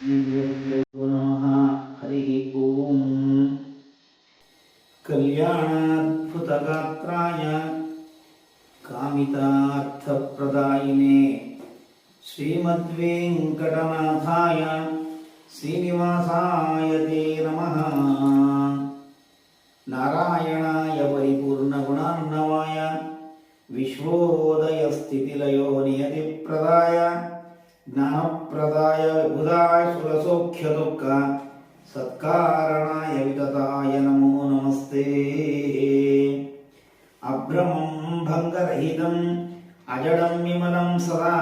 पुनः हरि ओम कल्याणाद्भुतगात्राय कामितार्थप्रदायिने श्रीमद्वेंकटनाथाय श्रीनिवासाय ते नमः। नारायणाय परिपूर्णगुणार्णवाय विश्वोदयस्थितिलयो नियतिप्रदाय ज्ञानप्रदाय विबुधाय सुरसौख्यदुःख सत्कारणाय वितताय नमो नमस्ते। अभ्रमं भङ्गरहितं अजडं विमलं सदा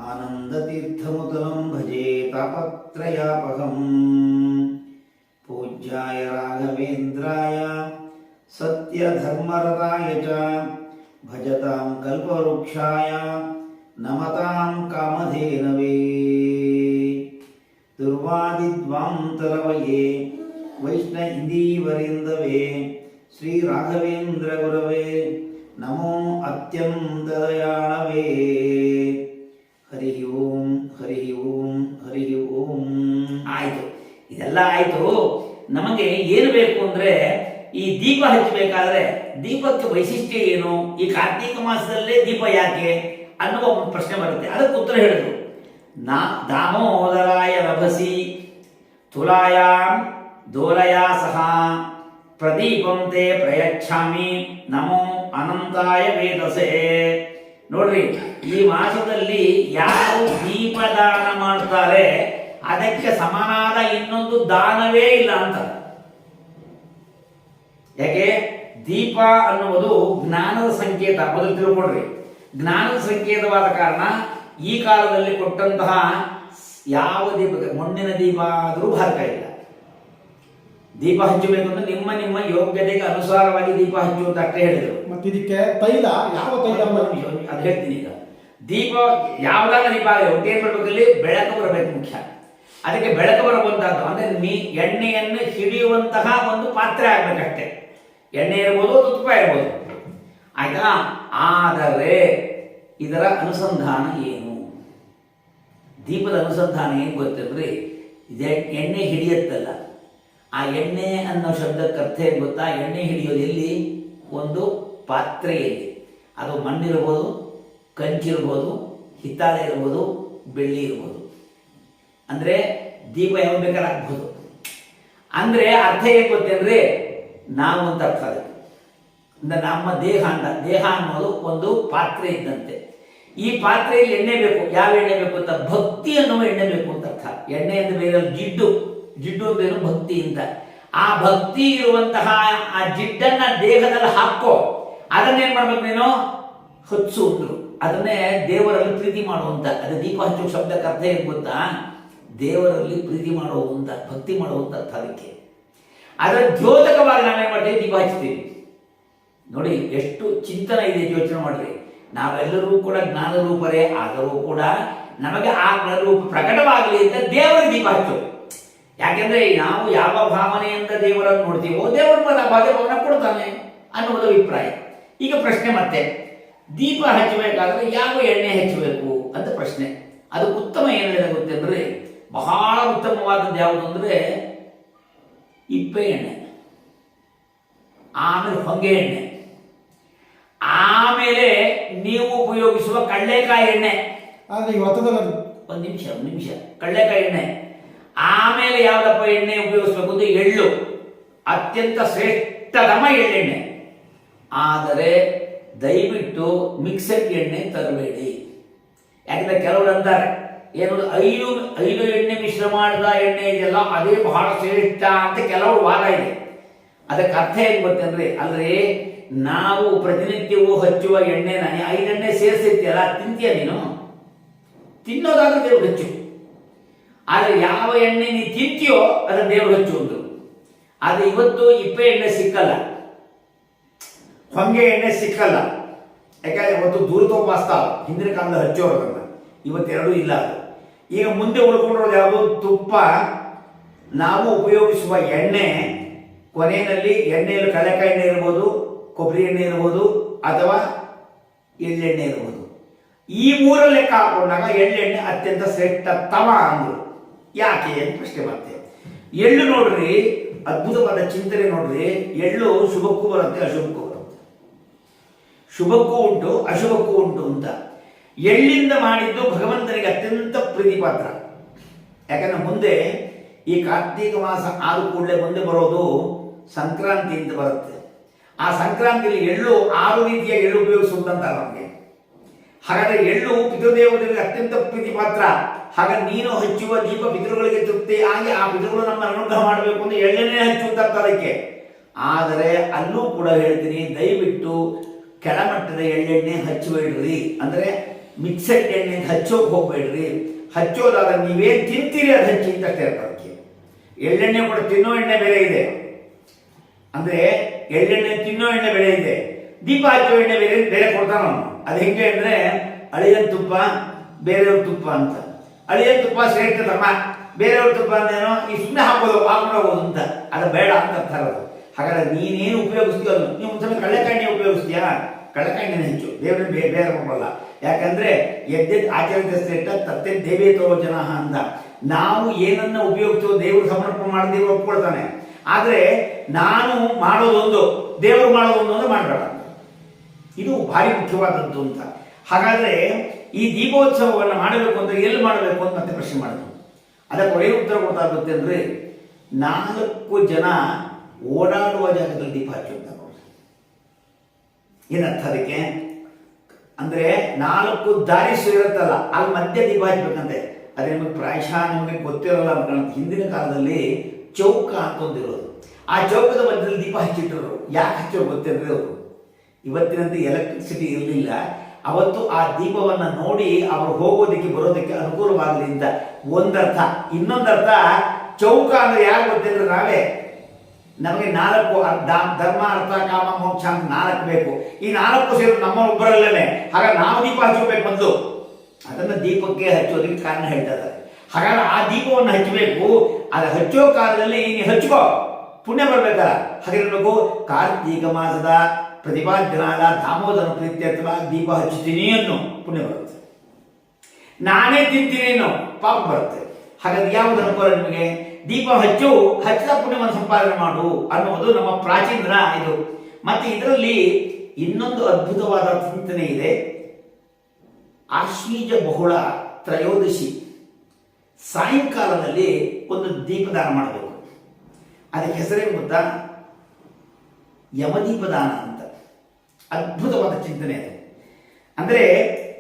आनन्दतीर्थमुतलं भजे तापत्रयापहम्। पूज्याय राघवेन्द्राय सत्यधर्मरताय च भजतां कल्पवृक्षाय नमतां कामधेनवे। दुर्वादिध्वान्तरवये वैष्णवीवरिन्दवे श्री राघवेन्द्र गुरवे नमो अत्यन्तदयाळवे। हरि ओಂ हरि ಓಂ ಹರಿ ಓಂ। ಆಯಿತು, ಇದೆಲ್ಲ ಆಯಿತು. ನಮಗೆ ಏನು ಬೇಕು ಅಂದರೆ ಈ ದೀಪ ಹಚ್ಚಬೇಕಾದ್ರೆ ದೀಪಕ್ಕೆ ವೈಶಿಷ್ಟ್ಯ ಏನು, ಈ ಕಾರ್ತೀಕ ಮಾಸದಲ್ಲೇ ದೀಪ ಯಾಕೆ ಅನ್ನುವ ಒಂದು ಪ್ರಶ್ನೆ ಬರುತ್ತೆ. ಅದಕ್ಕೆ ಉತ್ತರ ಹೇಳಿದ್ರು. ದಾಮೋದರಾಯ ರಭಸಿ ತುಲಾಯಾಂ ದೋಲಯಾ ಸಹ ಪ್ರದೀಪಂ ತೇ ಪ್ರಯಚ್ಛಾಮಿ ನಮೋ ಅನಂತಾಯ ವೇದಸೆ. ನೋಡ್ರಿ, ಈ ಮಾಸದಲ್ಲಿ ಯಾರು ದೀಪದಾನ ಮಾಡ್ತಾರೆ ಅದಕ್ಕೆ ಸಮನಾದ ಇನ್ನೊಂದು ದಾನವೇ ಇಲ್ಲ ಅಂತ. ಯಾಕೆ? ದೀಪ ಅನ್ನುವುದು ಜ್ಞಾನದ ಸಂಕೇತ. ಮೊದಲು ತಿಳ್ಕೊಡ್ರಿ, ಜ್ಞಾನದ ಸಂಕೇತವಾದ ಕಾರಣ ಈ ಕಾಲದಲ್ಲಿ ಕೊಟ್ಟಂತಹ ಯಾವ ದೀಪ, ಮಣ್ಣಿನ ದೀಪ ಆದರೂ ಭಾರಕ ಇಲ್ಲ. ದೀಪ ಹಚ್ಚಬೇಕು ಅಂದ್ರೆ ನಿಮ್ಮ ನಿಮ್ಮ ಯೋಗ್ಯತೆಗೆ ಅನುಸಾರವಾಗಿ ದೀಪ ಹಚ್ಚುವಂತ ಅಷ್ಟೇ ಹೇಳಿದರು. ಮತ್ತೆ ಇದಕ್ಕೆ ತೈಲ, ಯಾವ ತೈಲ ಅದು ಹೇಳ್ತೀನಿ. ಈಗ ದೀಪ ಯಾವ್ದಾರ ದೀಪ ಆಗಲಿ ಏನ್ ಮಾಡ್ಬೇಕಲ್ಲಿ ಬೆಳಕು ಬರಬೇಕು ಮುಖ್ಯ. ಅದಕ್ಕೆ ಬೆಳಕು ಬರುವಂತಹದ್ದು ಅಂದ್ರೆ ಎಣ್ಣೆಯನ್ನು ಹಿಡಿಯುವಂತಹ ಒಂದು ಪಾತ್ರೆ ಆಗ್ಬೇಕಷ್ಟೇ. ಎಣ್ಣೆ ಇರ್ಬೋದು, ತುಪ್ಪ ಇರ್ಬೋದು, ಆಯ್ತಾ. ಆದರೆ ಇದರ ಅನುಸಂಧಾನ ಏನು? ದೀಪದ ಅನುಸಂಧಾನ ಏನು ಗೊತ್ತಂದ್ರೆ, ಎಣ್ಣೆ ಹಿಡಿಯತ್ತಲ್ಲ, ಆ ಎಣ್ಣೆ ಅನ್ನೋ ಶಬ್ದಕ್ಕೆ ಅರ್ಥ ಏನು ಗೊತ್ತಾ? ಎಣ್ಣೆ ಹಿಡಿಯೋದು ಎಲ್ಲಿ? ಒಂದು ಪಾತ್ರೆಯಲ್ಲಿ. ಅದು ಮಣ್ಣಿರ್ಬೋದು, ಕಂಚಿರ್ಬೋದು, ಹಿತ್ತಾಳೆ ಇರ್ಬೋದು, ಬೆಳ್ಳಿ ಇರ್ಬೋದು. ಅಂದರೆ ದೀಪ ಯಾವ ಬೇಕಾದ್ರೆ ಆಗ್ಬೋದು. ಅಂದರೆ ಅರ್ಥ ಏನು ಗೊತ್ತೇನ್ರಿ? ನಾವು ಅಂತ ಅರ್ಥ. ಅದಕ್ಕೆ ಅಂದರೆ ನಮ್ಮ ದೇಹ ಅಂತ, ದೇಹ ಅನ್ನೋದು ಒಂದು ಪಾತ್ರೆ ಇದ್ದಂತೆ. ಈ ಪಾತ್ರೆಯಲ್ಲಿ ಎಣ್ಣೆ ಬೇಕು. ಯಾವ ಎಣ್ಣೆ ಬೇಕು ಅಂತ? ಭಕ್ತಿ ಅನ್ನುವ ಎಣ್ಣೆ ಬೇಕು ಅಂತ ಅರ್ಥ. ಎಣ್ಣೆ ಅಂತ ಬೇರೆ ಜಿಡ್ಡು, ಜಿಡ್ಡು ಅಂದೇನು ಭಕ್ತಿ ಅಂತ. ಆ ಭಕ್ತಿ ಇರುವಂತಹ ಆ ಜಿಡ್ಡನ್ನ ದೇಹದಲ್ಲಿ ಹಾಕೋ, ಅದನ್ನೇನ್ ಮಾಡ್ಬೇಕು ನೀನು? ಹಚ್ಚು ಅಂದ್ರು. ಅದನ್ನೇ ದೇವರಲ್ಲಿ ಪ್ರೀತಿ ಮಾಡುವಂತ. ಅದು ದೀಪ ಹಚ್ಚೋ ಶಬ್ದಕ್ಕೆ ಅರ್ಥ ಏನು ಗೊತ್ತಾ? ದೇವರಲ್ಲಿ ಪ್ರೀತಿ ಮಾಡುವಂತ, ಭಕ್ತಿ ಮಾಡುವಂತ ಅರ್ಥ ಅದಕ್ಕೆ. ಅದರ ದ್ಯೋತಕವಾಗಿ ನಾವೇನ್ ಮಾಡ್ತೀವಿ? ದೀಪ ಹಚ್ತೀವಿ. ನೋಡಿ ಎಷ್ಟು ಚಿಂತನೆ ಇದೆ, ಯೋಚನೆ ಮಾಡ್ರಿ. ನಾವೆಲ್ಲರೂ ಕೂಡ ಜ್ಞಾನ ರೂಪರೇ, ಆದರೂ ಕೂಡ ನಮಗೆ ಆ ರೂಪ ಪ್ರಕಟವಾಗಲಿ ಅಂತ ದೇವರ ದೀಪ ಹಚ್ಚು. ಯಾಕೆಂದ್ರೆ ನಾವು ಯಾವ ಭಾವನೆಯಿಂದ ದೇವರನ್ನು ನೋಡ್ತೀವೋ ದೇವರ ಭಾವನೆ ಕೊಡ್ತಾನೆ ಅನ್ನುವುದು ಅಭಿಪ್ರಾಯ. ಈಗ ಪ್ರಶ್ನೆ ಮತ್ತೆ, ದೀಪ ಹಚ್ಚಬೇಕಾದ್ರೆ ಯಾವ ಎಣ್ಣೆ ಹಚ್ಚಬೇಕು ಅಂತ ಪ್ರಶ್ನೆ. ಅದು ಉತ್ತಮ ಏನಿದೆ ಗೊತ್ತಂದ್ರೆ, ಬಹಳ ಉತ್ತಮವಾದದ್ದು ಯಾವುದು ಅಂದ್ರೆ ಇಪ್ಪೆ ಎಣ್ಣೆ, ಆಮೇಲೆ ಹೊಂಗೆ ಎಣ್ಣೆ, ಆಮೇಲೆ ನೀವು ಉಪಯೋಗಿಸುವ ಕಡಲೆಕಾಯಿ ಎಣ್ಣೆ. ಒಂದು ನಿಮಿಷ ಕಡಲೆಕಾಯಿ ಎಣ್ಣೆ. ಆಮೇಲೆ ಯಾವ್ದಪ್ಪ ಎಣ್ಣೆ ಉಪಯೋಗಿಸಬೇಕು ಅಂದ್ರೆ ಎಳ್ಳು, ಅತ್ಯಂತ ಶ್ರೇಷ್ಠತಮ ಎಳ್ಳೆಣ್ಣೆ. ಆದರೆ ದಯವಿಟ್ಟು ಮಿಕ್ಸಡ್ ಎಣ್ಣೆ ತರಬೇಡಿ. ಯಾಕಂದ್ರೆ ಕೆಲವರು ಅಂತಾರೆ ಏನು, ಐದು ಎಣ್ಣೆ ಮಿಶ್ರ ಮಾಡಿದ ಎಣ್ಣೆ ಇದೆಯಲ್ಲ ಅದೇ ಬಹಳ ಶ್ರೇಷ್ಠ ಅಂತ ಕೆಲವರು ವಾದ ಇದೆ. ಅದಕ್ಕೆ ಅರ್ಥ ಏನು ಗೊತ್ತಂದ್ರೆ, ಅಲ್ರಿ ನಾವು ಪ್ರತಿನಿತ್ಯವೂ ಹಚ್ಚುವ ಎಣ್ಣೆನ 5 ಎಣ್ಣೆ ಸೇರಿಸಿರ್ತೀಯಲ್ಲ, ತಿಂತೀಯ ನೀನು? ತಿನ್ನೋದಾದ್ರೂ ದೇವ್ರು ಹಚ್ಚು. ಆದರೆ ಯಾವ ಎಣ್ಣೆ ನೀ ತಿಂತೀಯೋ ಅದನ್ನ ದೇವ್ರು ಹಚ್ಚು ಅಂದ್ರು. ಆದರೆ ಇವತ್ತು ಇಪ್ಪೆ ಎಣ್ಣೆ ಸಿಕ್ಕಲ್ಲ, ಹೊಂಗೆ ಎಣ್ಣೆ ಸಿಕ್ಕಲ್ಲ. ಯಾಕಂದ್ರೆ ಇವತ್ತು ದೂರತೋಪಾಸ್ತಾ ಹಿಂದಿನ ಕಾಲದಲ್ಲಿ ಹಚ್ಚೋರದನ್ನ, ಇವತ್ತೆರಡೂ ಇಲ್ಲ. ಈಗ ಮುಂದೆ ಉಳ್ಕೊಂಡಿರೋದು ಯಾವುದು? ತುಪ್ಪ. ನಾವು ಉಪಯೋಗಿಸುವ ಎಣ್ಣೆ ಕೊನೆಯಲ್ಲಿ ಎಣ್ಣೆಯಲ್ಲಿ ಕಡಲೆಕಾಯಿ ಎಣ್ಣೆ ಇರ್ಬೋದು, ಕೊಬ್ಬರಿ ಎಣ್ಣೆ ಇರ್ಬೋದು, ಅಥವಾ ಎಳ್ಳೆಣ್ಣೆ ಇರ್ಬೋದು. ಈ ಮೂರ ಲೆಕ್ಕ ಹಾಕೊಂಡಾಗ ಎಳ್ಳೆಣ್ಣೆ ಅತ್ಯಂತ ಶ್ರೇಷ್ಠತಮ ಅಂದ್ರು. ಯಾಕೆ ಅಂತ ಪ್ರಶ್ನೆ ಬರ್ತೇವೆ. ಎಳ್ಳು ನೋಡ್ರಿ, ಅದ್ಭುತವಾದ ಚಿಂತನೆ ನೋಡ್ರಿ. ಎಳ್ಳು ಶುಭಕ್ಕೂ ಬರುತ್ತೆ, ಅಶುಭಕ್ಕೂ ಬರುತ್ತೆ. ಶುಭಕ್ಕೂ ಉಂಟು, ಅಶುಭಕ್ಕೂ ಉಂಟು ಅಂತ. ಎಳ್ಳಿಂದ ಮಾಡಿದ್ದು ಭಗವಂತನಿಗೆ ಅತ್ಯಂತ ಪ್ರೀತಿ ಪಾತ್ರ. ಯಾಕಂದ್ರೆ ಮುಂದೆ ಈ ಕಾರ್ತೀಕ ಮಾಸ ಆದ ಕೂಡಲೇ ಮುಂದೆ ಬರೋದು ಸಂಕ್ರಾಂತಿ ಅಂತ ಬರುತ್ತೆ. ಆ ಸಂಕ್ರಾಂತಿಯಲ್ಲಿ ಎಳ್ಳು 6 ರೀತಿಯ ಎಳ್ಳು ಉಪಯೋಗಿಸುವಂತ ನಮಗೆ. ಹಾಗಾದ್ರೆ ಎಳ್ಳು ಪಿತೃದೇವತೆಗಳಿಗೆ ಅತ್ಯಂತ ಪ್ರೀತಿ ಪಾತ್ರ. ಹಾಗ ನೀನು ಹಚ್ಚುವ ದೀಪ ಪಿತೃಗಳಿಗೆ ತೃಪ್ತಿ ಆಗಿ ಆ ಪಿತೃಗಳು ನಮ್ಮ ಅನುಗ್ರಹ ಮಾಡಬೇಕು ಅಂತ ಎಳ್ಳೆನೇ ಹಚ್ಚುವಂತ ಅದಕ್ಕೆ. ಆದರೆ ಅಲ್ಲೂ ಕೂಡ ಹೇಳ್ತೀನಿ, ದಯವಿಟ್ಟು ಕೆಳಮಟ್ಟದ ಎಳ್ಳೆಣ್ಣೆ ಹಚ್ಚಬೇಡ್ರಿ. ಅಂದ್ರೆ ಮಿಕ್ಸೆಡ್ ಎಣ್ಣೆ ಹಚ್ಚೋಕೆ ಹೋಗ್ಬೇಡ್ರಿ. ಹಚ್ಚೋದಾದ್ರೆ ನೀವೇನ್ ತಿಂತೀರಿ ಅದು ಹಚ್ಚಿ ಅಂತ ಅದಕ್ಕೆ. ಎಳ್ಳೆಣ್ಣೆ ಕೂಡ ತಿನ್ನೋ ಎಣ್ಣೆ ಬೇರೆ ಇದೆ. ಅಂದ್ರೆ ಎಳ್ಳೆಣ್ಣೆ ತಿನ್ನೋ ಎಣ್ಣೆ ಬೇರೆ ಇದೆ, ದೀಪ ಹಚ್ಚೋ ಎಣ್ಣೆ ಬೇರೆ ಬೇರೆ ಕೊಡ್ತಾನ ಅವನು. ಅದು ಹೆಂಗೆ ಅಂದ್ರೆ ಅಳಿಯನ್ ತುಪ್ಪ, ಬೇರೆಯವ್ರ ತುಪ್ಪ ಅಂತ. ಅಳಿಯನ್ ತುಪ್ಪ ಶ್ರೇಷ್ಠ ಧರ್ಮ, ಬೇರೆಯವ್ರ ತುಪ್ಪ ಅಂದೇನೋ ಈ ಸುಮ್ಮನೆ ಹಾಕೋದು ಹಾಕೊಂಡು ಹೋಗೋದು ಅಂತ, ಅದು ಬೇಡ ಅಂತ ಅರ್ಥ ಅದು. ಹಾಗಾದ್ರೆ ನೀನೇನು ಉಪಯೋಗಿಸ್ತೀಯೋ ಅದು. ನೀವು ಒಂದ್ಸಲ ಕಳ್ಳೆಕಾಯಿ ಉಪಯೋಗಿಸ್ತೀಯಾ, ಕಳ್ಳೆಕಾಯಿನ ಹೆಚ್ಚು, ದೇವರನ್ನ ಬೇರೆ ಹೋಗಲ್ಲ. ಯಾಕಂದ್ರೆ ಎದ್ದೆದ್ದು ಆಚರಣೆ ಶ್ರೇಷ್ಠ ತತ್ತೆ ದೇವೇತೋ ಜನ ಅಂತ. ನಾವು ಏನನ್ನ ಉಪಯೋಗಿಸೋ ದೇವರು ಸಮರ್ಪಣೆ ಮಾಡಿದೇವರು ಒಪ್ಕೊಳ್ತಾನೆ. ಆದ್ರೆ ನಾನು ಮಾಡೋದೊಂದು, ದೇವರು ಮಾಡೋದೊಂದು ಅಂದ್ರೆ ಮಾಡಬೇಡ. ಇದು ಭಾರಿ ಮುಖ್ಯವಾದದ್ದು ಅಂತ. ಹಾಗಾದ್ರೆ ಈ ದೀಪೋತ್ಸವವನ್ನು ಮಾಡಬೇಕು ಅಂದ್ರೆ ಎಲ್ಲಿ ಮಾಡಬೇಕು ಅಂತ ಮತ್ತೆ ಪ್ರಶ್ನೆ ಮಾಡಿದ್ರು. ಅದಕ್ಕೆ ಏನು ಉತ್ತರ ಕೊಡ್ತಾ ಇರುತ್ತೆ ಅಂದ್ರೆ 4 ಜನ ಓಡಾಡುವ ಜಾಗದಲ್ಲಿ ದೀಪ ಹಚ್ಚುವಂತ. ಏನರ್ಥ ಅದಕ್ಕೆ ಅಂದ್ರೆ 4 ದಾರಿ ಇರುತ್ತಲ್ಲ, ಅಲ್ಲಿ ಮಧ್ಯೆ ದೀಪ ಹಚ್ಚಬೇಕಂತೆ. ಅದೇ ನಿಮಗೆ ಪ್ರಾಯಶಃ ನಿಮಗೆ ಗೊತ್ತಿರಲ್ಲ ಅಂತ. ಹಿಂದಿನ ಕಾಲದಲ್ಲಿ ಚೌಕ ಅಂತ ಒಂದಿರೋದು, ಆ ಚೌಕದ ಮಧ್ಯದಲ್ಲಿ ದೀಪ ಹಚ್ಚಿಟ್ಟರು. ಯಾಕೆ ಹಚ್ಚೋರು ಗೊತ್ತಿರಲಿ ಅವರು. ಇವತ್ತಿನಂತೆ ಎಲೆಕ್ಟ್ರಿಸಿಟಿ ಇರಲಿಲ್ಲ. ಅವತ್ತು ಆ ದೀಪವನ್ನು ನೋಡಿ ಅವರು ಹೋಗೋದಕ್ಕೆ ಬರೋದಕ್ಕೆ ಅನುಕೂಲವಾಗಲಿ ಅಂತ ಒಂದರ್ಥ. ಇನ್ನೊಂದರ್ಥ ಚೌಕ ಅಂದ್ರೆ ಯಾರು ಗೊತ್ತಿದ್ರೆ ನಾವೇ. ನಮಗೆ 4 ಧರ್ಮ ಅರ್ಥ ಕಾಮ ಮೋಕ್ಷ ಅಂತ 4 ಬೇಕು. ಈ 4 ಸೇರಿ ನಮ್ಮ ಒಬ್ಬರಲ್ಲೇ. ಹಾಗಾಗಿ ನಾವು ದೀಪ ಹಚ್ಚಬೇಕು ಮೊದಲು. ಅದನ್ನು ದೀಪಕ್ಕೆ ಹಚ್ಚೋದಕ್ಕೆ ಕಾರಣ ಹೇಳ್ತಾ ಇದ್ದಾರೆ. ಹಾಗಾದ್ರೆ ಆ ದೀಪವನ್ನು ಹಚ್ಚಬೇಕು. ಅದು ಹಚ್ಚೋ ಕಾಲದಲ್ಲಿ ನೀನು ಹಚ್ಕೋ, ಪುಣ್ಯ ಬರ್ಬೇಕಲ್ಲ. ಹಾಗಿರ್ಬೇಕು. ಕಾರ್ತೀಕ ಮಾಸದ ಪ್ರತಿಪಾದ್ಯನಾದ ದಾಮೋದರ ಪ್ರೀತ್ಯರ್ಥವಾಗಿ ದೀಪ ಹಚ್ಚುತ್ತೀನಿ ಅನ್ನೋ ಪುಣ್ಯ ಬರುತ್ತೆ. ನಾನೇ ತಿಂತೀನಿ ಅನ್ನೋ ಪಾಪ ಬರುತ್ತೆ. ಹಾಗಾಗಿ ಯಾವುದು ಅನುಕೂಲ ನಿಮಗೆ? ದೀಪ ಹಚ್ಚಿದ ಪುಣ್ಯವನ್ನು ಸಂಪಾದನೆ ಮಾಡು ಅನ್ನುವುದು ನಮ್ಮ ಪ್ರಾಚೀನರ ಇದು. ಮತ್ತೆ ಇದರಲ್ಲಿ ಇನ್ನೊಂದು ಅದ್ಭುತವಾದ ಚಿಂತನೆ ಇದೆ. ಆಶ್ವೀಜ ಬಹುಳ ತ್ರಯೋದಶಿ ಸಾಯಂಕಾಲದಲ್ಲಿ ಒಂದು ದೀಪದಾನ ಮಾಡಬೇಕು. ಅದಕ್ಕೆ ಹೆಸರೇನು ಗೊತ್ತಾ? ಯಮದೀಪದಾನ ಅಂತ. ಅದ್ಭುತವಾದ ಚಿಂತನೆ ಅದು. ಅಂದ್ರೆ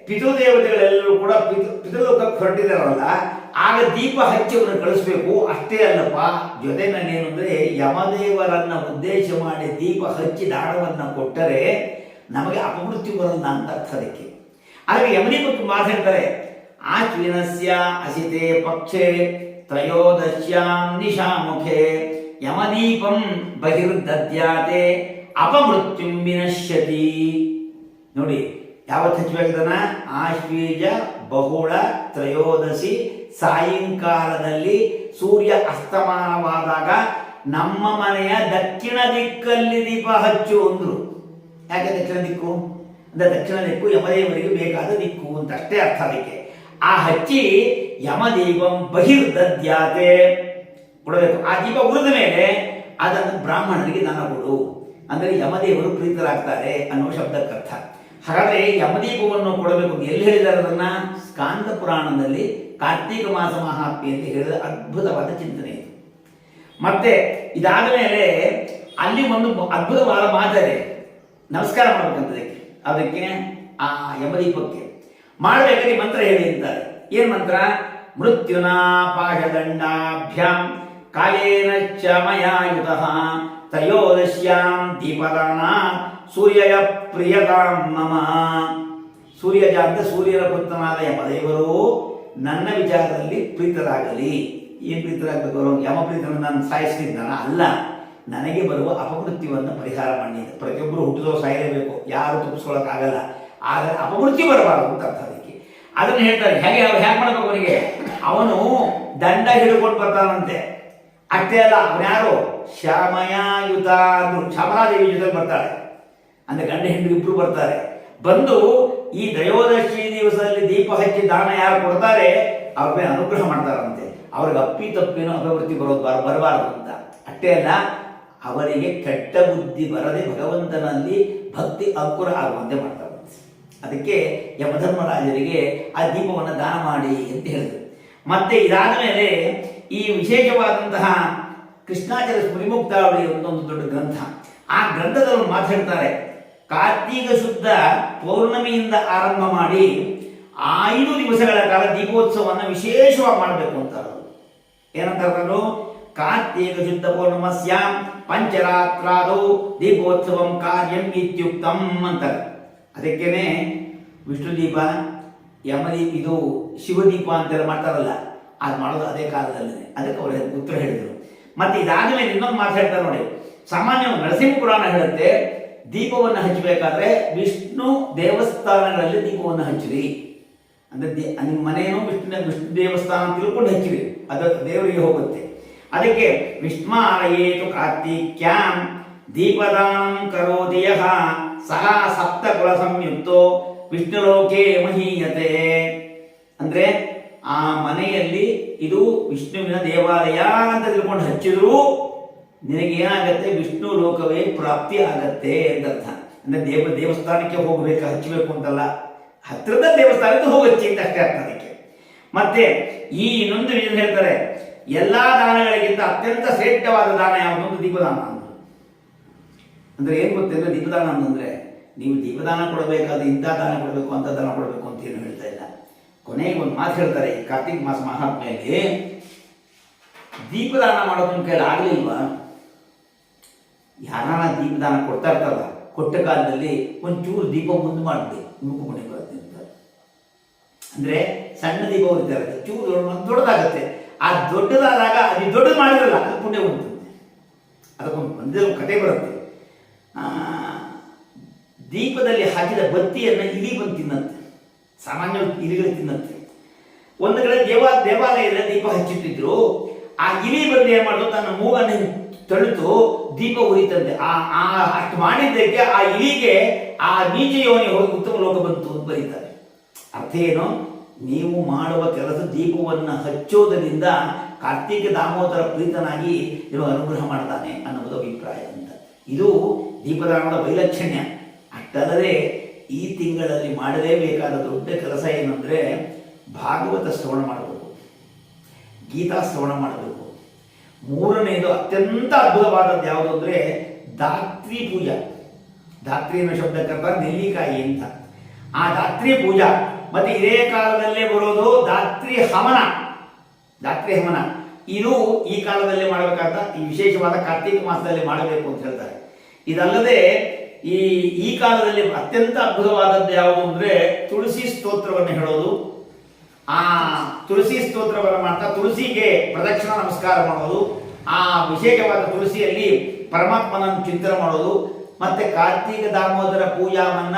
ಪಿತೃದೇವತೆಗಳೆಲ್ಲರೂ ಕೂಡ ಪಿತೃಲೋಕಕ್ಕೆ ಹೊರಟಿದಾರಲ್ಲ, ಆಗ ದೀಪ ಹಚ್ಚಿ ಅವರನ್ನು ಕಳಿಸ್ಬೇಕು. ಅಷ್ಟೇ ಅಲ್ಲಪ್ಪ, ಜೊತೆನೇನು ಅಂದ್ರೆ ಯಮದೇವರನ್ನ ಉದ್ದೇಶ ಮಾಡಿ ದೀಪ ಹಚ್ಚಿ ದಾನವನ್ನ ಕೊಟ್ಟರೆ ನಮಗೆ ಅಪಮೃತ್ಯು ಬರಲ್ಲ ಅಂತ ಅರ್ಥ ಅದಕ್ಕೆ. ಆದರೆ ಯಮದೀಪಕ್ಕೆ ಮಾತಾಡ್ತಾರೆ. ಆಶ್ವಿನಸ್ಯ ಅಸಿತೆ ಪಕ್ಷೆ ತ್ರಯೋದಶ್ಯಾಂ ನಿಶಾಮುಖೆ ಯಮದೀಪಂ ಬಹಿರ್ದದ್ಯಾತೆ ಅಪಮೃತ್ಯುಂ ವಿನಶ್ಯತಿ. ನೋಡಿ, ಯಾವತ್ತು ಹಚ್ಚಬೇಕದನ್ನ? ಆಶ್ವೀಜ ಬಹುಳ ತ್ರಯೋದಶಿ ಸಾಯಂಕಾಲದಲ್ಲಿ ಸೂರ್ಯ ಅಸ್ತಮಾನವಾದಾಗ ನಮ್ಮ ಮನೆಯ ದಕ್ಷಿಣ ದಿಕ್ಕಲ್ಲಿ ದೀಪ ಹಚ್ಚು ಅಂದ್ರು. ಯಾಕೆ ದಕ್ಷಿಣ ದಿಕ್ಕು ಅಂದ್ರೆ ದಕ್ಷಿಣ ದಿಕ್ಕು ಯಮದೇವರಿಗೆ ಬೇಕಾದ ದಿಕ್ಕು ಅಂತ ಅಷ್ಟೇ ಅರ್ಥ ಅದಕ್ಕೆ. ಆ ಹಚ್ಚಿ ಯಮದೀಪಂ ಬಹಿರ್ದದ್ಯಾತೆ ಕೊಡಬೇಕು. ಆ ದೀಪ ಉಳಿದ ಮೇಲೆ ಅದನ್ನು ಬ್ರಾಹ್ಮಣರಿಗೆ ದಾನ ಕೊಡು ಅಂದ್ರೆ ಯಮದೇವರು ಪ್ರೀತರಾಗ್ತಾರೆ ಅನ್ನೋ ಶಬ್ದಕ್ಕರ್ಥ. ಹಾಗಾದ್ರೆ ಯಮದೀಪವನ್ನು ಕೊಡಬೇಕು. ಎಲ್ಲಿ ಹೇಳಿದ್ದಾರೆ ಅದನ್ನ? ಸ್ಕಾಂದ ಪುರಾಣದಲ್ಲಿ ಕಾರ್ತೀಕ ಮಾಸ ಮಹಾತ್ಮೆ ಅಂತ ಹೇಳಿದ ಅದ್ಭುತವಾದ ಚಿಂತನೆ ಇದು. ಮತ್ತೆ ಇದಾದ ಮೇಲೆ ಅಲ್ಲಿ ಒಂದು ಅದ್ಭುತವಾದ ಮಾತಿದೆ. ನಮಸ್ಕಾರ ಮಾಡ್ಬೇಕಂತದಕ್ಕೆ, ಅದಕ್ಕೆ ಆ ಯಮದೀಪಕ್ಕೆ ಮಾಡಬೇಕಾದ್ರೆ ಮಂತ್ರ ಹೇಳಿ ಅಂತಾರೆ. ಏನ್ ಮಂತ್ರ? ಮೃತ್ಯುನಾ ಪಾಶದಂಡಾಭ್ಯಾಂ ಕಾಲೇನ ಚ ಮಯಾಯುತಃ ತ್ರಯೋದಶ್ಯಾಂ ದೀಪದಾನ ಸೂರ್ಯ ಪ್ರಿಯತಾಂ ಮಮ. ಸೂರ್ಯಜ ಅಂತ ಸೂರ್ಯನ ಪುತ್ರನಾದ ಯಮದೇವರು ನನ್ನ ವಿಚಾರದಲ್ಲಿ ಪ್ರೀತರಾಗಲಿ. ಏನ್ ಪ್ರೀತರಾಗಬೇಕು? ಅವರು ಯಮಪ್ರೀತನ ನಾನು ಸಾಯಿಸ್ತಿದ್ದಾನ ಅಲ್ಲ, ನನಗೆ ಬರುವ ಅಪಮೃತ್ಯುವನ್ನು ಪರಿಹಾರ ಮಾಡಿ. ಪ್ರತಿಯೊಬ್ಬರು ಹುಟ್ಟಿದವರು ಸಾಯಲೇಬೇಕು, ಯಾರು ತಪ್ಪಿಸ್ಕೊಳ್ಳೋಕ್ಕಾಗಲ್ಲ. ಆದರೆ ಅಪಮೃತ್ಯು ಬರಬಾರದು ಅಂತ ಅರ್ಥ ಅದಕ್ಕೆ. ಅದನ್ನು ಹೇಳ್ತಾರೆ. ಹೇಗೆ ಮಾಡಬೇಕು ಅವನಿಗೆ? ಅವನು ದಂಡ ಹಿಡ್ಕೊಂಡು ಬರ್ತಾನಂತೆ. ಅಷ್ಟೇ ಅಲ್ಲ, ಅವನ್ಯಾರು? ಶ್ಯಾಮಯಾಯುತ ಅಂದ್ರು. ಶ್ಯಾಮಲಾದೇವಿ ಜೊತೆ ಬರ್ತಾಳೆ. ಅಂದ್ರೆ ಗಂಡ ಹೆಂಡರು ಇಬ್ರು ಬರ್ತಾರೆ. ಬಂದು ಈ ತ್ರಯೋದಶಿ ದಿವಸದಲ್ಲಿ ದೀಪ ಹಚ್ಚಿ ದಾನ ಯಾರು ಕೊಡ್ತಾರೆ ಅವ್ರ ಮೇಲೆ ಅನುಗ್ರಹ ಮಾಡ್ತಾರಂತೆ. ಅವ್ರಿಗೆ ಅಪ್ಪಿ ತಪ್ಪಿನೋ ಅಭಿವೃದ್ಧಿ ಬರಬಾರದು ಅಂತ. ಅಷ್ಟೇ ಅಲ್ಲ, ಅವರಿಗೆ ಕೆಟ್ಟ ಬುದ್ಧಿ ಬರದೆ ಭಗವಂತನಲ್ಲಿ ಭಕ್ತಿ ಅಂಕುರ ಆಗುವಂತೆ ಮಾಡ್ತಾರೆ. ಅದಕ್ಕೆ ಯಮಧರ್ಮರಾಜರಿಗೆ ಆ ದೀಪವನ್ನು ದಾನ ಮಾಡಿ ಅಂತ ಹೇಳಿದರು. ಮತ್ತೆ ಇದಾದ ಮೇಲೆ ಈ ವಿಶೇಷವಾದಂತಹ ಕೃಷ್ಣಾಚಾರ್ಯ ಸ್ಮೃತಿಮುಕ್ತಾವಳಿ ಒಂದು ದೊಡ್ಡ ಗ್ರಂಥ. ಆ ಗ್ರಂಥದಲ್ಲಿ ಮಾತಾಡ್ತಾರೆ, ಕಾರ್ತೀಕ ಶುದ್ಧ ಪೌರ್ಣಮಿಯಿಂದ ಆರಂಭ ಮಾಡಿ 5 ದಿವಸಗಳ ಕಾಲ ದೀಪೋತ್ಸವವನ್ನು ವಿಶೇಷವಾಗಿ ಮಾಡಬೇಕು ಅಂತಾರೆ. ಏನಂತಾರೆ? ಕಾರ್ತೀಕ ಶುದ್ಧ ಪೌರ್ಣಮಸ್ಯಾಂ ಪಂಚರಾತ್ರಾದೌ ದೀಪೋತ್ಸವಂ ಕಾರ್ಯಂ ಇತ್ಯುಕ್ತಂ ಅಂತಾರೆ. ಅದಕ್ಕೇನೆ ವಿಷ್ಣು ದೀಪ, ಯಮದೀಪ, ಇದು ಶಿವದೀಪ ಅಂತೆಲ್ಲ ಮಾಡ್ತಾರಲ್ಲ, ಅದು ಮಾಡೋದು ಅದೇ ಕಾಲದಲ್ಲೇ. ಅದಕ್ಕೆ ಅವರು ಉತ್ತರ ಹೇಳಿದರು. ಮತ್ತೆ ಇದಾದ ಮೇಲೆ ಇನ್ನೊಂದು ಮಾತು ಹೇಳ್ತಾರೆ ನೋಡಿ. ಸಾಮಾನ್ಯ ನರಸಿಂಹ ಪುರಾಣ ಹೇಳುತ್ತೆ, ದೀಪವನ್ನು ಹಚ್ಚಬೇಕಾದ್ರೆ ವಿಷ್ಣು ದೇವಸ್ಥಾನಗಳಲ್ಲಿ ದೀಪವನ್ನು ಹಚ್ಚಿರಿ. ಅಂದರೆ ನಿಮ್ಮ ಮನೆಯೂ ವಿಷ್ಣು ದೇವಸ್ಥಾನ ಅಂತ ತಿಳ್ಕೊಂಡು ಹಚ್ಚಿರಿ, ಅದು ದೇವರಿಗೆ ಹೋಗುತ್ತೆ. ಅದಕ್ಕೆ ವಿಷ್ಣುಮಾಲಯೇತು ಕಾರ್ತಿಕ್ಯಾಂ ದೀಪದಾನಂ ಕರೋತಿ ಯಃ ಸಹ ಸಪ್ತಕುಲ ಸಂಯುಕ್ತೋ ವಿಷ್ಣುಲೋಕೆ ಮಹೀಯತೆ. ಅಂದರೆ ಆ ಮನೆಯಲ್ಲಿ ಇದು ವಿಷ್ಣುವಿನ ದೇವಾಲಯ ಅಂತ ತಿಳ್ಕೊಂಡು ಹಚ್ಚಿದ್ರು ನಿನಗೇನಾಗತ್ತೆ? ವಿಷ್ಣು ಲೋಕವೇ ಪ್ರಾಪ್ತಿ ಆಗತ್ತೆ ಅಂತ ಅರ್ಥ. ಅಂದರೆ ದೇವಸ್ಥಾನಕ್ಕೆ ಹೋಗಬೇಕು, ಹಚ್ಚಬೇಕು ಅಂತಲ್ಲ, ಹತ್ತಿರದ ದೇವಸ್ಥಾನಕ್ಕೆ ಹೋಗಚ್ಚಿ ಅಂತ ಅಷ್ಟೇ ಅರ್ಥ ಅದಕ್ಕೆ. ಮತ್ತೆ ಈ ಇನ್ನೊಂದು ವಿಷಯ ಹೇಳ್ತಾರೆ, ಎಲ್ಲ ದಾನಗಳಿಗಿಂತ ಅತ್ಯಂತ ಶ್ರೇಷ್ಠವಾದ ದಾನ ಯಾವುದೊಂದು ದೀಪದಾನ ಅಂತ. ಅಂದರೆ ಏನು ಗೊತ್ತಿಲ್ಲ, ದೀಪದಾನ ಅಂತಂದರೆ ನೀವು ದೀಪದಾನ ಕೊಡಬೇಕಾದ್ರೆ ಇಂಥ ದಾನ ಕೊಡಬೇಕು ಅಂತ ದಾನ ಕೊಡಬೇಕು ಅಂತ ಏನು ಹೇಳ್ತಾ ಇಲ್ಲ. ಕೊನೆಗೆ ಒಂದು ಮಾತು ಹೇಳ್ತಾರೆ, ಈ ಕಾರ್ತಿಕ ಮಾಸ ಮಹಾತ್ಮೆಯಲ್ಲಿ ದೀಪದಾನ ಮಾಡೋದು ನಿಮ್ಮ ಕೈಲಿ ಆಗಲಿಲ್ವಾ? ಯಾರಾನ ದೀಪದಾನ ಕೊಡ್ತಾ ಇರ್ತಾರಲ್ಲ, ಕೊಟ್ಟ ಕಾಲದಲ್ಲಿ ಒಂಚೂರು ದೀಪ ಮುಂದೆ ಮಾಡಿದೆ ಮುಖ ಪುಣ್ಯ ಬರುತ್ತೆ ಅಂತ. ಅಂದರೆ ಸಣ್ಣ ದೀಪ ಉರಿತಾರೆ, ಚೂರು ದೊಡ್ಡದಾಗತ್ತೆ. ಆ ದೊಡ್ಡದಾದಾಗ ಅದು ದೊಡ್ಡದು ಮಾಡಿದ್ರಲ್ಲ, ಅದು ಪುಣ್ಯ ಉಂಟು. ಅದಕ್ಕೊಂದು ಕತೆ ಬರುತ್ತೆ. ದೀಪದಲ್ಲಿ ಹಾಕಿದ ಬತ್ತಿಯನ್ನು ಇಲಿ ಬಂದು ತಿನ್ನತ್ತೆ. ಸಾಮಾನ್ಯ ಇಲಿಗಳು ತಿನ್ನತ್ತೆ. ಒಂದು ಕಡೆ ದೇವಾಲಯದಲ್ಲಿ ದೀಪ ಹಚ್ಚಿಟ್ಟಿದ್ರು. ಆ ಇಲಿ ಬಂದು ಏನು ಮಾಡೋದು, ತನ್ನ ಮೂಗನ್ನು ತಳಿತು ದೀಪ ಉರಿತಂತೆ. ಅಷ್ಟು ಮಾಡಿದ್ದಕ್ಕೆ ಆ ಇಲಿಗೆ ಆ ನೀಚ ಯೋನಿ ಹೋಗಿ ಉತ್ತಮ ಲೋಕ ಬಂತು ಅಂತ ಬರೀತಾರೆ. ಅರ್ಥ ಏನು? ನೀವು ಮಾಡುವ ಕೆಲಸ ದೀಪವನ್ನು ಹಚ್ಚೋದರಿಂದ ಕಾರ್ತಿಕ ದಾಮೋದರ ಪ್ರೀತನಾಗಿ ನಿಮಗೆ ಅನುಗ್ರಹ ಮಾಡ್ತಾನೆ ಅನ್ನೋದು ಅಭಿಪ್ರಾಯ ಅಂತ. ಇದು ದೀಪದಾನದ ವೈಲಕ್ಷಣ್ಯ. ಅಷ್ಟಲ್ಲದೆ ಈ ತಿಂಗಳಲ್ಲಿ ಮಾಡಲೇಬೇಕಾದ ದೊಡ್ಡ ಕೆಲಸ ಏನಂದರೆ ಭಾಗವತ ಶ್ರವಣ ಮಾಡಬೇಕು, ಗೀತಾ ಶ್ರವಣ ಮಾಡಬೇಕು. ಮೂರನೆಯದು ಅತ್ಯಂತ ಅದ್ಭುತವಾದದ್ದು ಯಾವುದು ಅಂದರೆ ಧಾತ್ರಿ ಪೂಜಾ. ಧಾತ್ರಿ ಅನ್ನೋ ಶಬ್ದಕ್ಕರ್ಥ ನೆಲ್ಲಿಕಾಯಿ ಅಂತ. ಆ ಧಾತ್ರಿ ಪೂಜಾ ಮತ್ತೆ ಇದೇ ಕಾಲದಲ್ಲೇ ಬರೋದು ಧಾತ್ರಿ ಹವನ. ಧಾತ್ರಿ ಹವನ ಇದು ಈ ಕಾಲದಲ್ಲೇ ಮಾಡಬೇಕಾದ ಈ ವಿಶೇಷವಾದ ಕಾರ್ತಿಕ ಮಾಸದಲ್ಲಿ ಮಾಡಬೇಕು ಅಂತ ಹೇಳ್ತಾರೆ. ಇದಲ್ಲದೆ ಈ ಕಾಲದಲ್ಲಿ ಅತ್ಯಂತ ಅದ್ಭುತವಾದದ್ದು ಯಾವುದು ಅಂದರೆ ತುಳಸಿ ಸ್ತೋತ್ರವನ್ನು ಹೇಳೋದು. ಆ ತುಳಸಿ ಸ್ತೋತ್ರವನ್ನು ಮಾಡ್ತಾ ತುಳಸಿಗೆ ಪ್ರದಕ್ಷಿಣಾ ನಮಸ್ಕಾರ ಮಾಡೋದು. ಆ ವಿಶೇಷವಾದ ತುಳಸಿಯಲ್ಲಿ ಪರಮಾತ್ಮನನ್ನು ಚಿಂತನೆ ಮಾಡೋದು. ಮತ್ತೆ ಕಾರ್ತಿಕ ದಾಮೋದರ ಪೂಜಾವನ್ನ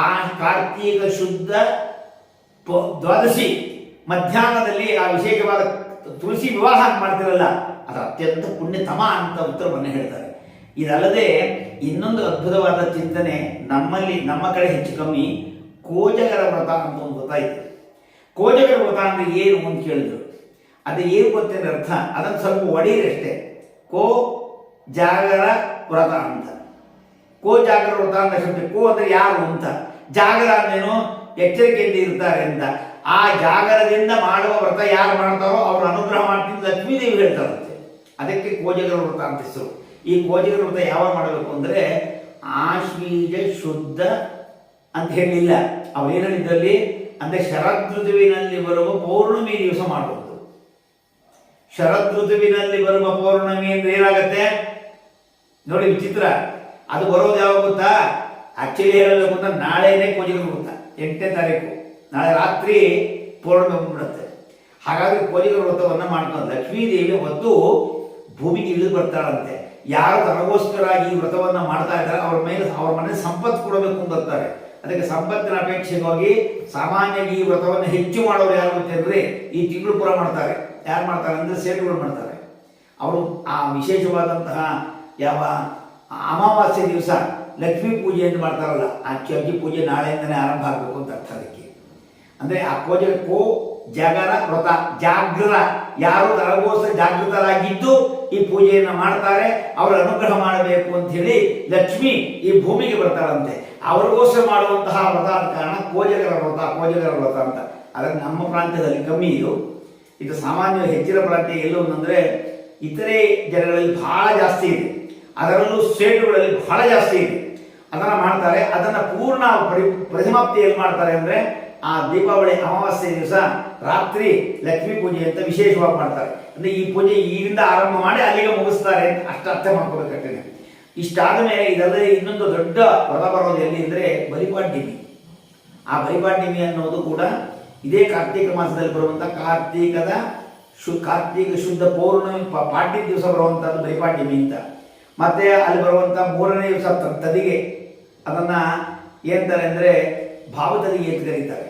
ಆ ಕಾರ್ತಿಕ ಶುದ್ಧ ದ್ವಾದಶಿ ಮಧ್ಯಾಹ್ನದಲ್ಲಿ ಆ ವಿಶೇಷವಾದ ತುಳಸಿ ವಿವಾಹ ಮಾಡ್ತಿರಲ್ಲ, ಅದು ಅತ್ಯಂತ ಪುಣ್ಯತಮ ಅಂತ ಉತ್ತರವನ್ನು ಹೇಳ್ತಾರೆ. ಇದಲ್ಲದೆ ಇನ್ನೊಂದು ಅದ್ಭುತವಾದ ಚಿಂತನೆ ನಮ್ಮ ಕಡೆ ಹೆಚ್ಚು ಕಮ್ಮಿ ಕೋಜಗರ ವ್ರತ ಅಂತ ಒಂದು ವ್ರತ ಇದೆ. ಕೋಜಗರ ವ್ರತ ಅಂದರೆ ಏನು ಅಂತ ಕೇಳಿದ್ರು. ಅದು ಏನು ಗೊತ್ತಿಲ್ಲ ಅರ್ಥ, ಅದನ್ನು ಸ್ವಲ್ಪ ಒಡೆಯಿರಷ್ಟೇ. ಕೋ ಜಾಗರ ವ್ರತ ಅಂತ. ಕೋ ಜಾಗರ ವ್ರತ ಅಂತ ಶಬ್ದ. ಕೋ ಅಂದರೆ ಯಾರು ಅಂತ, ಜಾಗರ ಅಂದೇನು ಎಚ್ಚರಿಕೆಯಿಂದ ಇರ್ತಾರೆ ಅಂತ. ಆ ಜಾಗರದಿಂದ ಮಾಡುವ ವ್ರತ ಯಾರು ಮಾಡ್ತಾರೋ ಅವರು ಅನುಗ್ರಹ ಮಾಡ್ತಿದ್ದು ಲಕ್ಷ್ಮೀದೇವಿ ಹೇಳ್ತಾರಂತೆ. ಅದಕ್ಕೆ ಕೋಜಗರ ವ್ರತ ಅಂತ ಹೆಸರು. ಈ ಕೋಜಗರ ವ್ರತ ಯಾವಾಗ ಮಾಡಬೇಕು ಅಂದರೆ ಆಶ್ವೀಜ ಶುದ್ಧ ಅಂತ ಹೇಳಿಲ್ಲ. ಅವೇನಿದ್ದಲ್ಲಿ ಅಂದರೆ ಶರದೃತುವಿನಲ್ಲಿ ಬರುವ ಪೌರ್ಣಮಿ ದಿವಸ ಮಾಡುವುದು. ಶರದೃತುವಿನಲ್ಲಿ ಬರುವ ಪೌರ್ಣಮಿ ಅಂದ್ರೆ ಏನಾಗತ್ತೆ ನೋಡಿ ವಿಚಿತ್ರ. ಅದು ಬರೋದು ಯಾವಾಗ ಗೊತ್ತಾ? ಆಕ್ಚುಲಿ ಹೇಳಬೇಕು ಅಂತ ನಾಳೆನೇ ಕೋಜಗರ ವ್ರತ 8ನೇ ತಾರೀಕು, ನಾಳೆ ರಾತ್ರಿ ಪೌರ್ಣಮಿ ಬಂದ್ಬಿಡುತ್ತೆ. ಹಾಗಾಗಿ ಕೋಜಗರ ವ್ರತವನ್ನು ಮಾಡ್ಕೊಂಡು ಲಕ್ಷ್ಮೀದೇವಿ ಹೊತ್ತು ಭೂಮಿಗೆ ಇಳಿದು ಬರ್ತಾಳಂತೆ. ಯಾರು ತನಗೋಸ್ಕರ ಈ ವ್ರತವನ್ನು ಮಾಡ್ತಾ ಇದ್ದಾರೆ ಅವ್ರ ಮನೆ ಸಂಪತ್ತು ಕೊಡಬೇಕು ಅಂತ ಬರ್ತಾರೆ. ಅದಕ್ಕೆ ಸಂಪತ್ತಿನ ಅಪೇಕ್ಷೆಗಾಗಿ ಸಾಮಾನ್ಯವಾಗಿ ಈ ವ್ರತವನ್ನು ಹೆಚ್ಚು ಮಾಡೋರು ಯಾರು ಗೊತ್ತಂದ್ರೆ ಈ ತಿಂಗಳು ಪುರ ಮಾಡ್ತಾರೆ. ಯಾರು ಮಾಡ್ತಾರೆ ಅಂದರೆ ಸೇಟುಗಳು ಮಾಡ್ತಾರೆ. ಅವರು ಆ ವಿಶೇಷವಾದಂತಹ ಯಾವ ಅಮಾವಾಸ್ಯೆ ದಿವಸ ಲಕ್ಷ್ಮೀ ಪೂಜೆಯನ್ನು ಮಾಡ್ತಾರಲ್ಲ, ಆ ಅಕ್ಕಿ ಪೂಜೆ ನಾಳೆಯಿಂದನೇ ಆರಂಭ ಆಗಬೇಕು ಅಂತ ಅರ್ಥ. ಅದಕ್ಕೆ ಅಂದರೆ ಆ ಪೂಜೆ ಕೋ ಜಾಗರ ವ್ರತ, ಜಾಗ್ರ ಯಾರು ತನಗೋಸ್ಕರ ಜಾಗೃತರಾಗಿದ್ದು ಈ ಪೂಜೆಯನ್ನು ಮಾಡ್ತಾರೆ, ಅವರ ಅನುಗ್ರಹ ಮಾಡಬೇಕು ಅಂತ ಹೇಳಿ ಲಕ್ಷ್ಮಿ ಈ ಭೂಮಿಗೆ ಬರ್ತಾರಂತೆ. ಅವ್ರಿಗೋಸ್ಕರ ಮಾಡುವಂತಹ ವ್ರತ ಆದ ಕಾರಣ ಕೋಜಗರ ವ್ರತ ಅಂತ. ಆದರೆ ನಮ್ಮ ಪ್ರಾಂತ್ಯದಲ್ಲಿ ಕಮ್ಮಿ ಇದು ಸಾಮಾನ್ಯ ಹೆಚ್ಚಿನ ಪ್ರಾಂತ್ಯ ಎಲ್ಲೂ ಅಂದರೆ ಇತರೆ ಜನಗಳಲ್ಲಿ ಬಹಳ ಜಾಸ್ತಿ ಇದೆ, ಅದರಲ್ಲೂ ಸ್ಟೇಟ್ಗಳಲ್ಲಿ ಬಹಳ ಜಾಸ್ತಿ ಇದೆ. ಅದನ್ನು ಮಾಡ್ತಾರೆ. ಅದನ್ನು ಪೂರ್ಣ ಪರಿಸಮಾಪ್ತಿಯಲ್ಲಿ ಮಾಡ್ತಾರೆ ಅಂದರೆ ಆ ದೀಪಾವಳಿ ಅಮಾವಾಸ್ಯೆ ದಿವಸ ರಾತ್ರಿ ಲಕ್ಷ್ಮೀ ಪೂಜೆ ಅಂತ ವಿಶೇಷವಾಗಿ ಮಾಡ್ತಾರೆ. ಅಂದರೆ ಈ ಪೂಜೆ ಈಗಿಂದ ಆರಂಭ ಮಾಡಿ ಅಲ್ಲಿಗೆ ಮುಗಿಸ್ತಾರೆ ಅಂತ ಅಷ್ಟು ಅರ್ಥ ಮಾಡ್ಕೋಬೇಕಾಗ್ತದೆ. ಇಷ್ಟಾದ ಮೇಲೆ ಇದಲ್ಲದೆ ಇನ್ನೊಂದು ದೊಡ್ಡ ವ್ರತ ಬರೋದು ಎಲ್ಲಿ ಅಂದರೆ ಬಲಿಪಾಡ್ಯಮಿ. ಆ ಬಲಿಪಾಡ್ಯಮಿ ಅನ್ನೋದು ಕೂಡ ಇದೇ ಕಾರ್ತೀಕ ಮಾಸದಲ್ಲಿ ಬರುವಂಥ ಕಾರ್ತೀಕ ಶುದ್ಧ ಪೌರ್ಣಮಿ ಪಾಡ್ಯ ದಿವಸ ಬರುವಂಥದ್ದು ಬಲಿಪಾಡ್ಯಮಿ ಅಂತ. ಮತ್ತೆ ಅಲ್ಲಿ ಬರುವಂಥ 3ನೇ ದಿವಸ ತದಿಗೆ, ಅದನ್ನು ಏನಂತಾರೆ ಅಂದರೆ ಭಾವತದಿಗೆ ಅಂತ ಕರೀತಾರೆ.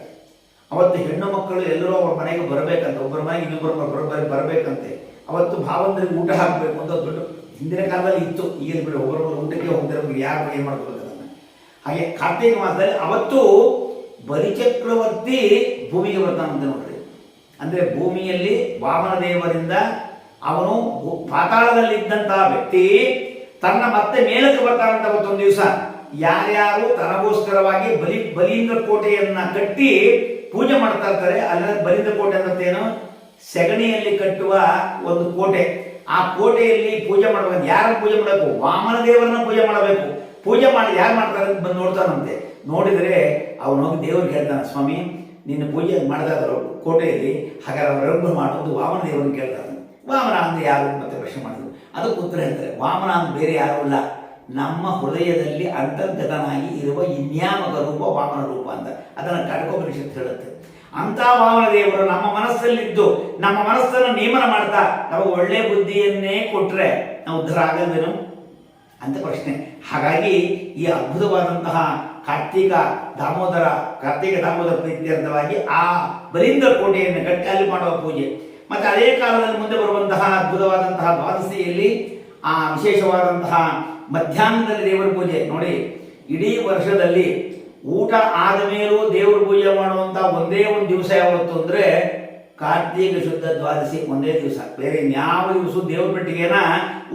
ಅವತ್ತು ಹೆಣ್ಣು ಮಕ್ಕಳು ಎಲ್ಲರೂ ಅವ್ರ ಮನೆಗೆ ಬರಬೇಕಂತ, ಒಬ್ಬರ ಮನೆಗೆ ಇನ್ನೊಬ್ಬರು ಬರಬೇಕಂತೆ. ಅವತ್ತು ಭಾವಂದರಿಗೆ ಊಟ ಹಾಕಬೇಕು ಅಂತ ದೊಡ್ಡ ಹಿಂದಿನ ಕಾಲದಲ್ಲಿ ಇತ್ತು. ಈಗ ಬಿಡಿ ಒಬ್ಬರೊಬ್ಬರು ಊಟಕ್ಕೆ ಹೋಗ್ತಿರೋ ಯಾರು ಏನು ಮಾಡ್ಕೋಬೇಕು ಅದನ್ನು. ಹಾಗೆ ಕಾರ್ತೀಕ ಮಾಸದಲ್ಲಿ ಅವತ್ತು ಬಲಿಚಕ್ರವರ್ತಿ ಭೂಮಿಗೆ ಬರ್ತಾನಂತೆ ನೋಡ್ರಿ. ಅಂದರೆ ಭೂಮಿಯಲ್ಲಿ ವಾಮನ ದೇವರಿಂದ ಅವನು ಪಾತಾಳದಲ್ಲಿದ್ದಂತಹ ವ್ಯಕ್ತಿ ತನ್ನ ಮತ್ತೆ ಮೇಲಕ್ಕೆ ಬರ್ತಾನಂತ ಅವತ್ತೊಂದು ದಿವಸ. ಯಾರ್ಯಾರು ತನಗೋಸ್ಕರವಾಗಿ ಬಲೀಂದ್ರ ಕೋಟೆಯನ್ನ ಕಟ್ಟಿ ಪೂಜೆ ಮಾಡ್ತಾ ಇರ್ತಾರೆ. ಅಲ್ಲ ಬಲೀಂದ್ರ ಕೋಟೆ ಅನ್ನತ್ತೇನು, ಸೆಗಣಿಯಲ್ಲಿ ಕಟ್ಟುವ ಒಂದು ಕೋಟೆ. ಆ ಕೋಟೆಯಲ್ಲಿ ಪೂಜೆ ಮಾಡಬೇಕು. ಯಾರನ್ನು ಪೂಜೆ ಮಾಡಬೇಕು? ವಾಮನ ದೇವರನ್ನ ಪೂಜೆ ಮಾಡಬೇಕು. ಪೂಜೆ ಮಾಡಿ ಯಾರು ಮಾಡ್ತಾರೆ ಅಂತ ಬಂದು ನೋಡ್ತಾನಂತೆ. ನೋಡಿದರೆ ಅವನು ಹೋಗಿ ದೇವ್ರಿಗೆ ಹೇಳ್ತಾನೆ, ಸ್ವಾಮಿ ನಿನ್ನ ಪೂಜೆ ಮಾಡಿದಾದ್ರು ಕೋಟೆಯಲ್ಲಿ, ಹಾಗಾದ್ರೆ ಅವರೊಬ್ಬ ಮಾಡೋದು ವಾಮನ ದೇವರನ್ನು ಕೇಳ್ತಾನೆ. ವಾಮನ ಅಂದ್ರೆ ಯಾರು ಮತ್ತೆ ಪ್ರಶ್ನೆ ಮಾಡಿದ್ರು. ಅದಕ್ಕೆ ಉತ್ತರ ಹೇಳ್ತಾರೆ, ವಾಮನ ಅಂದ್ರೆ ಬೇರೆ ಯಾರು ಇಲ್ಲ, ನಮ್ಮ ಹೃದಯದಲ್ಲಿ ಅಂತರ್ಗತನಾಗಿ ಇರುವ ಇನ್ಯಾಮಕ ರೂಪ ವಾಮನ ರೂಪ ಅಂತ. ಅದನ್ನು ಕಡ್ಕೋಪನಿಷತ್ತು ಹೇಳುತ್ತೆ. ಅಂತ ವಾಮನ ದೇವರು ನಮ್ಮ ಮನಸ್ಸಲ್ಲಿದ್ದು ನಮ್ಮ ಮನಸ್ಸನ್ನು ನೇಮನ ಮಾಡ್ತಾ ನಮಗೆ ಒಳ್ಳೆ ಬುದ್ಧಿಯನ್ನೇ ಕೊಟ್ಟರೆ ನಾವು ಉದ್ಧಾರ ಆಗಲ್ವೇನು ಅಂತ ಪ್ರಶ್ನೆ. ಹಾಗಾಗಿ ಈ ಅದ್ಭುತವಾದಂತಹ ಕಾರ್ತಿಕ ದಾಮೋದರ ಪ್ರೀತ್ಯರ್ಥವಾಗಿ ಆ ಬಲೀಂದ್ರ ಕೋಟೆಯನ್ನು ಕಟ್ಟಿ ಅಲ್ಲಿ ಮಾಡುವ ಪೂಜೆ. ಮತ್ತು ಅದೇ ಕಾಲದಲ್ಲಿ ಮುಂದೆ ಬರುವಂತಹ ಅದ್ಭುತವಾದಂತಹ ದ್ವಾದಶಿಯಲ್ಲಿ ಆ ವಿಶೇಷವಾದಂತಹ ಮಧ್ಯಾಹ್ನದಲ್ಲಿ ದೇವರ ಪೂಜೆ ನೋಡಿ. ಇಡೀ ವರ್ಷದಲ್ಲಿ ಊಟ ಆದ ಮೇಲೂ ದೇವರ ಪೂಜೆ ಮಾಡುವಂಥ ಒಂದೇ ಒಂದು ದಿವಸ ಯಾವತ್ತು ಅಂದರೆ ಕಾರ್ತೀಕ ಶುದ್ಧ ದ್ವಾದಶಿ ಒಂದೇ ದಿವಸ. ಬೇರೆ ಯಾವ ದಿವಸ ದೇವ್ರ ಪೆಟ್ಟಿಗೆನ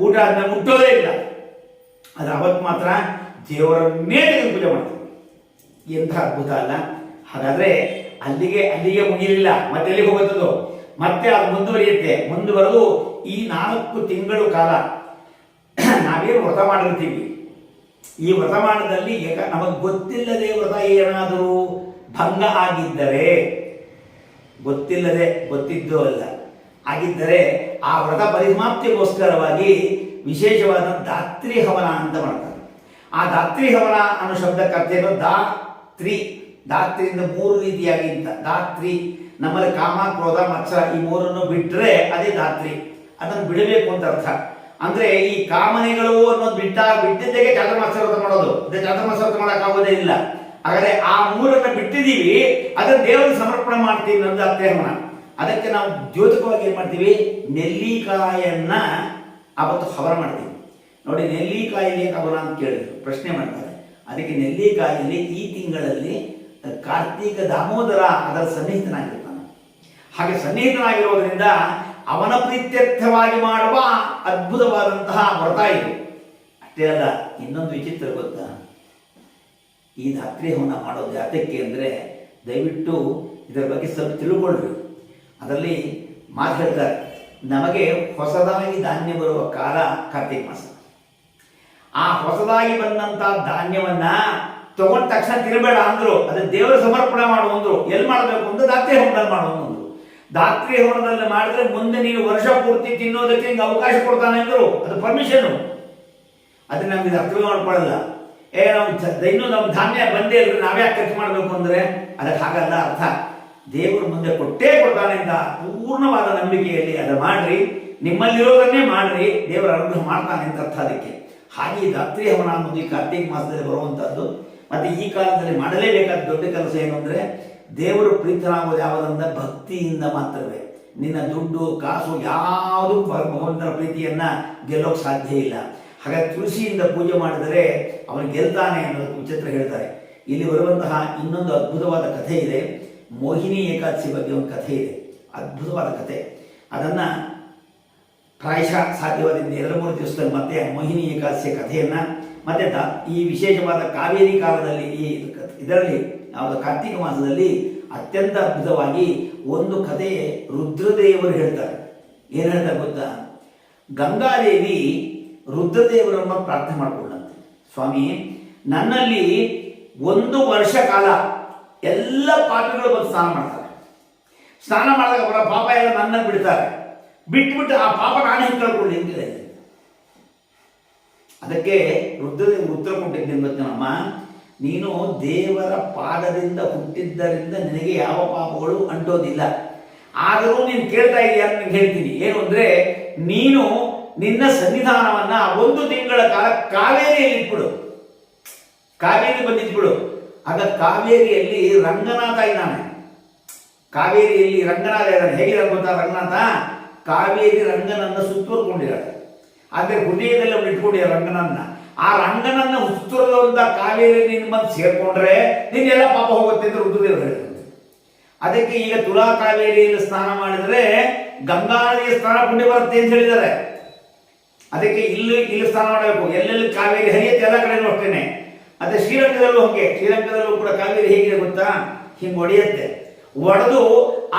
ಊಟ ಆದ್ಮೇಲೆ ಮುಟ್ಟೋದೇ ಇಲ್ಲ. ಅದು ಅವತ್ತು ಮಾತ್ರ ದೇವರನ್ನೇ ತೆಗೆದು ಪೂಜೆ ಮಾಡ್ತೀವಿ. ಎಂಥ ಅದ್ಭುತ ಅಲ್ಲ. ಹಾಗಾದರೆ ಅಲ್ಲಿಗೆ ಮುಗಿಲಿಲ್ಲ, ಮತ್ತೆ ಎಲ್ಲಿಗೆ ಹೋಗುತ್ತದೋ, ಮತ್ತೆ ಅದು ಮುಂದುವರಿಯುತ್ತೆ. ಮುಂದುವರೆದು ಈ 4 ತಿಂಗಳು ಕಾಲ ನಾವೇನು ವ್ರತ ಮಾಡಿರ್ತೀವಿ, ಈ ವ್ರತಮಾನದಲ್ಲಿ ನಮಗೆ ಗೊತ್ತಿಲ್ಲದೆ ವ್ರತ ಏನಾದರೂ ಭಂಗ ಆಗಿದ್ದರೆ, ಗೊತ್ತಿದ್ದೋ ಅಲ್ಲ ಆಗಿದ್ದರೆ ಆ ವ್ರತ ಪರಿಸಮಾಪ್ತಿಗೋಸ್ಕರವಾಗಿ ವಿಶೇಷವಾದ ದಾತ್ರಿ ಹವನ ಅಂತ ಮಾಡ್ತಾರೆ. ಆ ದಾತ್ರಿ ಹವನ ಅನ್ನೋ ಶಬ್ದಕ್ಕೆ ಅರ್ಥ ಏನೋ ದಾತ್ರಿಯಿಂದ 3 ರೀತಿಯಾಗಿ ಅಂತ. ದಾತ್ರಿ ನಮ್ಮಲ್ಲಿ ಕಾಮ, ಕ್ರೋಧ, ಮತ್ಸರ ಈ 3 ಬಿಟ್ಟರೆ ಅದೇ ದಾತ್ರಿ. ಅದನ್ನು ಬಿಡಬೇಕು ಅಂತ ಅರ್ಥ. ಅಂದ್ರೆ ಈ ಕಾಮನೆಗಳು ಅನ್ನೋದು ಬಿಟ್ಟಿದ್ದಕ್ಕೆ ಚಾತುರ್ಮಾಸ ವ್ರತ ಮಾಡೋದು. ಚಾತುರ್ಮಾಸ ವ್ರತ ಮಾಡೋಕ್ಕಾಗೋದೇ ಇಲ್ಲ. ಹಾಗಾದ್ರೆ ಆ 3 ಬಿಟ್ಟಿದ್ದೀವಿ, ಅದನ್ನು ದೇವರಿಗೆ ಸಮರ್ಪಣೆ ಮಾಡ್ತೀವಿ ಅನ್ನೋದು ದಾತ್ರಿ ಹವನ. ಅದಕ್ಕೆ ನಾವು ದ್ಯೋತಕವಾಗಿ ಏನು ಮಾಡ್ತೀವಿ, ನೆಲ್ಲಿಕಾಯನ್ನ ಅವತ್ತು ಹವನ ಮಾಡ್ತೀವಿ ನೋಡಿ. ನೆಲ್ಲಿಕಾಯಲ್ಲಿ ಹವನ ಅಂತ ಕೇಳಿದ್ರು, ಪ್ರಶ್ನೆ ಮಾಡ್ತಾರೆ. ಅದಕ್ಕೆ ನೆಲ್ಲಿಕಾಯಲ್ಲಿ ಈ ತಿಂಗಳಲ್ಲಿ ಕಾರ್ತೀಕ ದಾಮೋದರ ಅದರ ಸನ್ನಿಹಿತನಾಗಿರ್ತಾನೆ. ಹಾಗೆ ಸನ್ನಿಹಿತನಾಗಿರೋದ್ರಿಂದ ಅವನ ಪ್ರೀತ್ಯರ್ಥವಾಗಿ ಮಾಡುವ ಅದ್ಭುತವಾದಂತಹ ವ್ರತ ಇದು. ಅಷ್ಟೇ ಅಲ್ಲ, ಇನ್ನೊಂದು ವಿಚಿತ್ರ ಗೊತ್ತಾ, ಈ ಧಾತ್ರಿ ಹವನ ಮಾಡೋದು ಯಾತಕ್ಕೆ ಅಂದರೆ ದಯವಿಟ್ಟು ಇದರ ಬಗ್ಗೆ ಸ್ವಲ್ಪ ತಿಳ್ಕೊಳ್ರಿ. ಅದರಲ್ಲಿ ಮಾತು ಹೇಳ್ತಾರೆ, ನಮಗೆ ಹೊಸದಾಗಿ ಧಾನ್ಯ ಬರುವ ಕಾಲ ಕಾರ್ತಿಕ ಮಾಸ. ಆ ಹೊಸದಾಗಿ ಬಂದಂಥ ಧಾನ್ಯವನ್ನ ತಗೊಂಡ ತಕ್ಷಣ ತಿನ್ನಬೇಡ ಅಂದ್ರು, ಅದು ದೇವರ ಸಮರ್ಪಣೆ ಮಾಡುವಂದ್ರು. ಎಲ್ಲಿ ಮಾಡಬೇಕು ಅಂದ್ರೆ ಧಾತ್ರಿ ಹವನದಲ್ಲಿ ಮಾಡುವಂದ್ರು. ಧಾತ್ರಿ ಹವನದಲ್ಲಿ ಮಾಡಿದ್ರೆ ಮುಂದೆ ನೀನು ವರ್ಷ ಪೂರ್ತಿ ತಿನ್ನೋದಕ್ಕೆ ನಿಂಗೆ ಅವಕಾಶ ಕೊಡ್ತಾನೆ ಅಂದ್ರು. ಅದು ಪರ್ಮಿಷನ್. ಅದನ್ನ ನಮ್ಗೆ ಅರ್ಥ ಮಾಡ್ಕೊಳ್ಳಲ್ಲ. ಇನ್ನೂ ನಮ್ಮ ಧಾನ್ಯ ಬಂದೇ ಇದ್ರೆ ನಾವೇ ಖರ್ಚು ಮಾಡಬೇಕು ಅಂದ್ರೆ ಅದಕ್ಕೆ ಹಾಗಲ್ಲ ಅರ್ಥ. ದೇವರು ಮುಂದೆ ಕೊಟ್ಟೇ ಕೊಡ್ತಾನೆ ಅಂತ ಪೂರ್ಣವಾದ ನಂಬಿಕೆಯಲ್ಲಿ ಅದು ಮಾಡ್ರಿ, ನಿಮ್ಮಲ್ಲಿರೋದನ್ನೇ ಮಾಡ್ರಿ, ದೇವರ ಅನುಗ್ರಹ ಮಾಡ್ತಾನೆ ಅಂತ ಅರ್ಥ ಅದಕ್ಕೆ. ಹಾಗೆ ಈ ಧಾತ್ರಿ ಹವನ ಅನ್ನೋದು ಈ ಕಾರ್ತಿಕ ಮಾಸದಲ್ಲಿ ಬರುವಂಥದ್ದು. ಮತ್ತೆ ಈ ಕಾಲದಲ್ಲಿ ಮಾಡಲೇಬೇಕಾದ ದೊಡ್ಡ ಕೆಲಸ ಏನು ಅಂದರೆ ದೇವರು ಪ್ರೀತನಾಗೋದು ಯಾವುದಂದ್ರೆ ಭಕ್ತಿಯಿಂದ ಮಾತ್ರವೇ. ನಿನ್ನ ದುಡ್ಡು ಕಾಸು ಯಾವುದು ಭಗವಂತನ ಪ್ರೀತಿಯನ್ನ ಗೆಲ್ಲೋಕೆ ಸಾಧ್ಯ ಇಲ್ಲ. ಹಾಗಾಗಿ ತುಳಸಿಯಿಂದ ಪೂಜೆ ಮಾಡಿದರೆ ಅವನು ಗೆಲ್ತಾನೆ ಅನ್ನೋದು ವಿಚಿತ್ರ ಹೇಳ್ತಾರೆ. ಇಲ್ಲಿ ಬರುವಂತಹ ಇನ್ನೊಂದು ಅದ್ಭುತವಾದ ಕಥೆ ಇದೆ. ಮೋಹಿನಿ ಏಕಾದಶಿ ಬಗ್ಗೆ ಒಂದು ಕಥೆ ಇದೆ, ಅದ್ಭುತವಾದ ಕಥೆ. ಅದನ್ನು ಪ್ರಾಯಶಃ ಸಾಧ್ಯವಾದಿಂದ 2-3 ದಿವಸದಲ್ಲಿ ಮತ್ತೆ ಮೋಹಿನಿ ಏಕಾದಶಿಯ ಕಥೆಯನ್ನು ಮತ್ತೆ ಈ ವಿಶೇಷವಾದ ಕಾವೇರಿ ಕಾಲದಲ್ಲಿ ಇದರಲ್ಲಿ ಯಾವುದು ಕಾರ್ತಿಕ ಮಾಸದಲ್ಲಿ ಅತ್ಯಂತ ಅದ್ಭುತವಾಗಿ ಒಂದು ಕಥೆ ರುದ್ರದೇವರು ಹೇಳ್ತಾರೆ. ಏನು ಹೇಳ್ತಾರೆ ಗೊತ್ತಾ? ಗಂಗಾದೇವಿ ರುದ್ರದೇವರನ್ನು ಪ್ರಾರ್ಥನೆ ಮಾಡಿಕೊಂಡಂತೆ, ಸ್ವಾಮಿ ನನ್ನಲ್ಲಿ 1 ವರ್ಷ ಕಾಲ ಎಲ್ಲ ಪಾಪಿಗಳು ಬಂದು ಸ್ನಾನ ಮಾಡ್ತಾರೆ. ಸ್ನಾನ ಮಾಡಿದಾಗ ಅವರ ಪಾಪ ಎಲ್ಲ ನನ್ನ ಬಿಡ್ತಾರೆ. ಬಿಟ್ಬಿಟ್ಟು ಆ ಪಾಪ ನಾನು ಹೆಂಗೆ ಕಳ್ಕೊಳ್ಳಿ ಅಂತ ಹೇಳಿದೆ. ಅದಕ್ಕೆ ರುದ್ರದೇವರು ಉತ್ತರ ಕೊಟ್ಟಿದ್ದೇನೆ ಗೊತ್ತೇನಮ್ಮ, ನೀನು ದೇವರ ಪಾದದಿಂದ ಹುಟ್ಟಿದ್ದರಿಂದ ನಿನಗೆ ಯಾವ ಪಾಪಗಳು ಅಂಟೋದಿಲ್ಲ. ಆದರೂ ನೀನು ಕೇಳ್ತಾ ಇದೆಯಾ ಅಂತ ನಿನಗೆ ಹೇಳ್ತೀನಿ. ಏನು ಅಂದರೆ, ನೀನು ನಿನ್ನ ಸನ್ನಿಧಾನವನ್ನ 1 ತಿಂಗಳ ಕಾಲ ಕಾವೇರಿಯಲ್ಲಿ ಇಟ್ಬಿಡು. ಕಾವೇರಿ ಬಂದಿಟ್ಬಿಡು. ಆಗ ಕಾವೇರಿಯಲ್ಲಿ ರಂಗನಾಥ ಇದ್ದಾನೆ. ಕಾವೇರಿಯಲ್ಲಿ ರಂಗನಾಥ ಇದ್ದಾನೆ. ಹೇಗಿದ್ದಾನೆ ಗೊತ್ತಾ ರಂಗನಾಥ? ಕಾವೇರಿ ರಂಗನನ್ನು ಸುತ್ತುವರ್ಕೊಂಡಿದ್ದಾರೆ. ಆದರೆ ಹೃದಯದಲ್ಲಿ ಅವನು ಇಟ್ಕೊಂಡಿದ್ದಾರೆ ರಂಗನನ್ನ. ಆ ರಂಗನನ್ನ ಸುತ್ತುವರೆದಂತ ಕಾವೇರಿ ನಿನ್ನ ಬಂದು ಸೇರ್ಕೊಂಡ್ರೆ ನಿನ್ನೆಲ್ಲ ಪಾಪ ಹೋಗುತ್ತೆ ಅಂತ ರುದ್ರದೇವರು ಹೇಳಿದಂತೆ. ಅದಕ್ಕೆ ಈಗ ತುಲಾ ಕಾವೇರಿಯಲ್ಲಿ ಸ್ನಾನ ಮಾಡಿದರೆ ಗಂಗಾ ನದಿಯ ಸ್ನಾನ ಪುಣ್ಯ ಬರುತ್ತೆ ಅಂತ ಹೇಳಿದ್ದಾರೆ. ಅದಕ್ಕೆ ಇಲ್ಲಿ ಸ್ನಾನ ಮಾಡಬೇಕು. ಎಲ್ಲೆಲ್ಲಿ ಕಾವೇರಿ ಹರಿಯುತ್ತೆ ಎಲ್ಲ ಕಡೆನೂ ಅಷ್ಟೇನೆ. ಮತ್ತೆ ಶ್ರೀರಂಗದಲ್ಲೂ ಹಾಗೆ. ಶ್ರೀರಂಗದಲ್ಲೂ ಕೂಡ ಕಾವೇರಿ ಹೇಗಿದೆ ಗೊತ್ತಾ? ಹಿಂಗೆ ಒಡೆಯುತ್ತೆ. ಒಡೆದು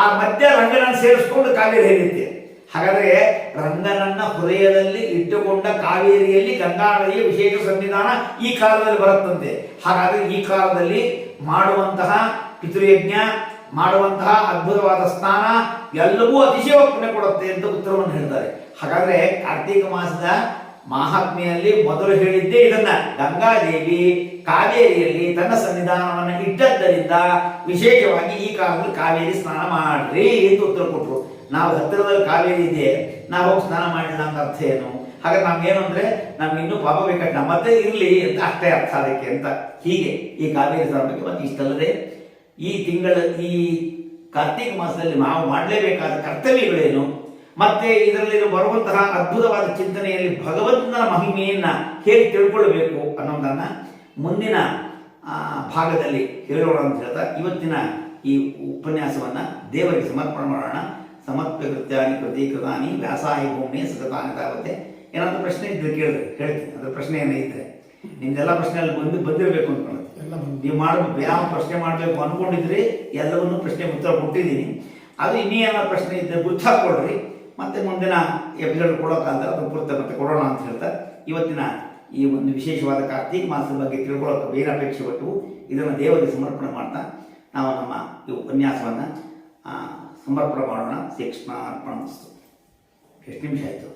ಆ ಮಧ್ಯ ರಂಗನನ್ನು ಸೇರಿಸ್ಕೊಂಡು ಕಾವೇರಿ ಹರಿಯುತ್ತೆ. ಹಾಗಾದರೆ ರಂಗನನ್ನ ಹೃದಯದಲ್ಲಿ ಇಟ್ಟುಕೊಂಡ ಕಾವೇರಿಯಲ್ಲಿ ಗಂಗಾ ನದಿಯ ವಿಶೇಷ ಸನ್ನಿಧಾನ ಈ ಕಾಲದಲ್ಲಿ ಬರುತ್ತಂತೆ. ಹಾಗಾದರೆ ಈ ಕಾಲದಲ್ಲಿ ಮಾಡುವಂತಹ ಪಿತೃಯಜ್ಞ, ಮಾಡುವಂತಹ ಅದ್ಭುತವಾದ ಸ್ನಾನ ಎಲ್ಲವೂ ಅತಿಶಯ ಪುಣ್ಯ ಕೊಡುತ್ತೆ ಅಂತ ಉತ್ತರವನ್ನು ಹೇಳ್ತಾರೆ. ಹಾಗಾದರೆ ಕಾರ್ತೀಕ ಮಾಸದ ಮಹಾತ್ಮೆಯಲ್ಲಿ ಮೊದಲು ಹೇಳಿದ್ದೇ ಇದನ್ನ. ಗಂಗಾದೇವಿ ಕಾವೇರಿಯಲ್ಲಿ ತನ್ನ ಸನ್ನಿಧಾನವನ್ನು ಇಟ್ಟದ್ದರಿಂದ ವಿಶೇಷವಾಗಿ ಈ ಕಾಲದಲ್ಲಿ ಕಾವೇರಿ ಸ್ನಾನ ಮಾಡ್ರಿ ಅಂತ ಉತ್ತರ ಕೊಟ್ಟರು. ನಾವು ಹತ್ತಿರದಲ್ಲಿ ಕಾವೇರಿ ಇದೆ, ನಾವು ಹೋಗಿ ಸ್ನಾನ ಮಾಡಿಲ್ಲ ಅಂತ ಅರ್ಥ ಏನು? ಹಾಗಾದ್ರೆ ನಮ್ಗೇನು ಅಂದರೆ ನಮ್ಗೆ ಇನ್ನೂ ಪಾಪ ಬೇಕಾದ್ರೆ ನಮ್ಮತ್ತೆ ಇರಲಿ ಅಂತ ಅಷ್ಟೇ ಅರ್ಥ ಅದಕ್ಕೆ ಅಂತ. ಹೀಗೆ ಈ ಕಾವೇರಿ ಸ್ನಾನ ಬಗ್ಗೆ ಮತ್ತೆ ಇಷ್ಟಲ್ಲದೆ ಈ ಕಾರ್ತೀಕ ಮಾಸದಲ್ಲಿ ನಾವು ಮಾಡಲೇಬೇಕಾದ ಕರ್ತವ್ಯಗಳೇನು, ಮತ್ತೆ ಇದರಲ್ಲಿ ಬರುವಂತಹ ಅದ್ಭುತವಾದ ಚಿಂತನೆಯಲ್ಲಿ ಭಗವಂತನ ಮಹಿಮೆಯನ್ನ ಹೇಗೆ ತಿಳ್ಕೊಳ್ಬೇಕು ಅನ್ನೋದನ್ನ ಮುಂದಿನ ಭಾಗದಲ್ಲಿ ಹೇಳೋಣ ಅಂತ ಹೇಳ್ತಾ ಇವತ್ತಿನ ಈ ಉಪನ್ಯಾಸವನ್ನ ದೇವರಿಗೆ ಸಮರ್ಪಣೆ ಮಾಡೋಣ. ಸಮರ್ಪ್ಯಕೃತ್ಯಾನಿ ಪ್ರತೀಕೃತಾನಿ ವ್ಯಾಸಾಯ ಭೂಮಿ ಸತತಾನಿ ತಾವತ್ತೆ. ಏನಾದರೂ ಪ್ರಶ್ನೆ ಇದ್ರೆ ಹೇಳ್ತೀನಿ. ಅದ್ರ ಪ್ರಶ್ನೆ ಏನಿದ್ರೆ ನಿಮ್ದೆಲ್ಲ ಪ್ರಶ್ನೆಯಲ್ಲಿ ಬಂದಿರಬೇಕು ಅನ್ಕೊಳ್ಳೋದು. ನೀವು ಮಾಡಬೇಕು, ಯಾವ ಪ್ರಶ್ನೆ ಮಾಡಬೇಕು ಅನ್ಕೊಂಡಿದ್ರಿ ಎಲ್ಲವನ್ನೂ ಪ್ರಶ್ನೆ ಉತ್ತರ ಕೊಟ್ಟಿದ್ದೀನಿ. ಅದು ಇನ್ನೇನಾದ್ರು ಪ್ರಶ್ನೆ ಇದ್ದರೆ ಗುರ್ತಾಕೊಡ್ರಿ. ಮತ್ತೆ ಮುಂದಿನ ಎಪಿಸೋಡ್ ಕೊಡೋಕ್ಕಂತ ಅದು ಪೂರ್ತಿ ಮತ್ತೆ ಕೊಡೋಣ ಅಂತ ಹೇಳ್ತಾ ಇವತ್ತಿನ ಈ ಒಂದು ವಿಶೇಷವಾದ ಕಾರ್ತೀಕ ಮಾಸದ ಬಗ್ಗೆ ತಿಳ್ಕೊಳ್ಳೋಕೆ ಏನು ಅಪೇಕ್ಷೆ ಪಟ್ಟು ಇದನ್ನು ದೇವರಿಗೆ ಸಮರ್ಪಣೆ ಮಾಡ್ತಾ ನಾವು ನಮ್ಮ ಈ ಉಪನ್ಯಾಸವನ್ನು ಸಮರ್ಪಣೆ ಮಾಡೋಣ. ಶ್ರೀಕೃಷ್ಣ ಅರ್ಪಣ. ಎಷ್ಟು ನಿಮಿಷ ಆಯಿತು?